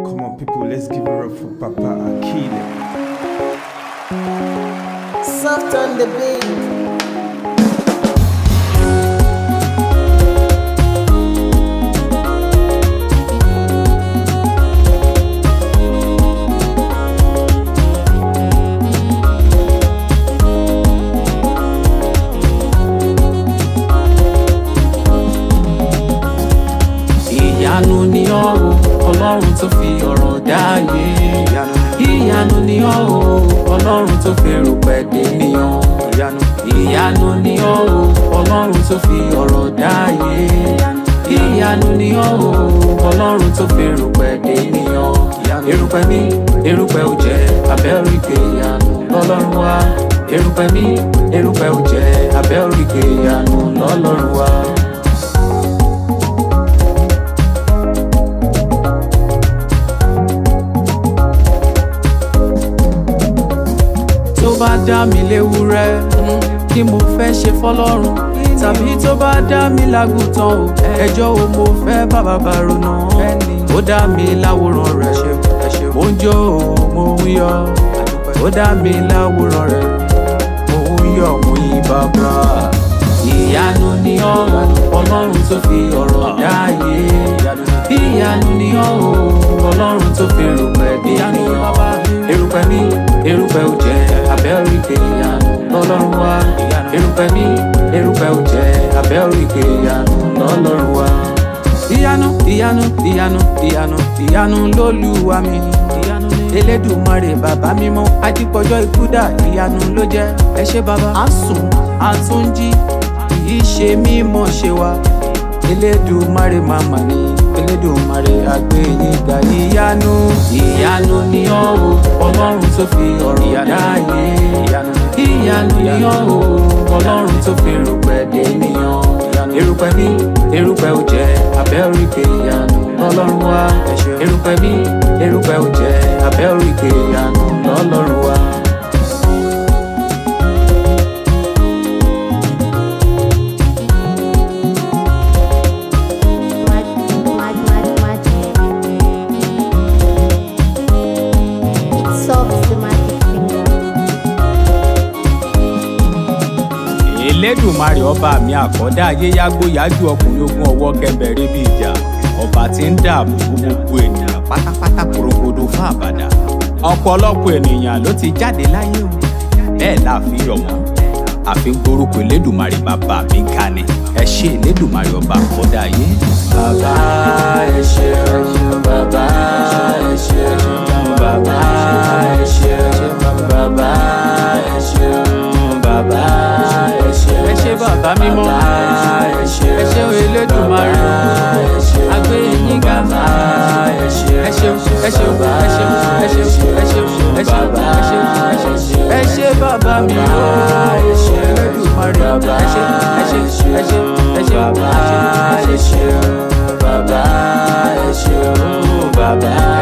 Come on, people, let's give it up for Papa Akile. Soft on the beat. Ìyanu ni ọ́ o, Ọlọ́run tó fi ọ̀rọ̀ dá ayé. Ìyanu ni ọ́ o, Ọlọ́run tó fi erùpẹ̀ dènìyàn. Ìyanu ni ọ́ o, Ọlọ́run tó fi ọ̀rọ̀ dá ayé. Ìyanu ni ọ́ o, Ọlọ́run tó fi erùpẹ̀ dènìyàn. Erùpẹ̀ mi, erùpẹ̀ ò jẹ́ abẹ́rìkè ìyanu lọ́lọ́run wá. Erùpẹ̀ mi, erùpẹ̀ ò jẹ́ abẹ́rìkè ìyanu lọ́lọ́run wá. Tó bá dá mi léwúrẹ́ kí mo fẹ́ ṣe fọ́lọ́run, tàbí tó bá dá mi lágùntàn o, ẹjọ́ wo mo fẹ́ bàbá ronú. Ó dá mi láwòrán rẹ̀, mo ń jó o, mo ń yọ̀. Ó dá mi láwòrán rẹ̀, mo ń yọ̀, mo yìn bàbá. Ìyanu ni ọ́ o, Ọlọ́run tó fi ọ̀rọ̀ dá ayé. Ìyanu ni ọ́ o, Ọlọ́run tó fi erùpẹ̀ dènìyàn. Erùpẹ̀ mi, erùpẹ̀ ò jẹ́ abẹ́rìkè ìyanu lọ́lọ́run wá. Erùpẹ̀ mi, erùpẹ̀ ò jẹ́ abẹ́rìkè ìyanu lọ́lọ́run wá. Ìyanu, ìyanu, ìyanu, ìyanu, ìyanu lólúwa mi. Elédùmarè bàbá mímọ́, ajípọ̀jọ́ ikú dà, ìyanu ló jẹ́. Ẹ ṣé bàbá, a sùn, a tún jí, kìí ṣe mímọ̀ ṣe wa. Elédùmarè màmá ni, Elédùmarè àgbéyìnga. Ìyanu, ìyanu ni ọ́ o, Ọlọ́run tó fi ọ̀rọ̀ dá ayé. Ìyanu ni ọ́ o, Ọlọ́run tó fi erùpẹ̀ dènìyàn. Erùpẹ̀ mi, erùpẹ̀ ò jẹ́ abẹ́rìkè ìyanu lọ́lọ́run wá. Erùpẹ̀ mi, erùpẹ̀ ò jẹ́ abẹ́rìkè ìyanu lọ́lọ́run wá. Elédùmarè ọba mi àkọ́dá ayé yágbó yájú ọkùnrin ogun ọwọ́ kẹbẹ̀rẹ̀ bí ìjà. Ọba tí ń dáàbò bo gbogbo ènìyàn pátápátá korogodo fún àbàdà. Ọ̀pọ̀lọpọ̀ ènìyàn ló ti jáde láyé o, bẹ́ẹ̀ la fi yọ̀ wọ́n. Àfi gbórúkọ Elédùmarè bàbá mi ga ni. Ẹ ṣé Elédùmarè ọba àkọ́dá ayé. Bàbá ẹ ṣeun, bàbá ẹ ṣeun, bàbá ẹ ṣeun, bàbá ẹ ṣeun, bàbá ẹ ṣeun. Ẹ ṣé bàbá mímọ́, ẹ ṣé Elédùmarè, àgbéyìnga. Ẹ ṣeun, ẹ ṣeun, ẹ ṣeun, ẹ ṣeun, ẹ ṣeun, ẹ ṣeun, ẹ ṣeun, ẹ ṣé bàbá mi o, Elédùmarè. Ẹ ṣé, ẹ ṣé, ẹ ṣé, ẹ ṣé, bàbá ẹ ṣeun, bàbá ẹ ṣeun, bàbá.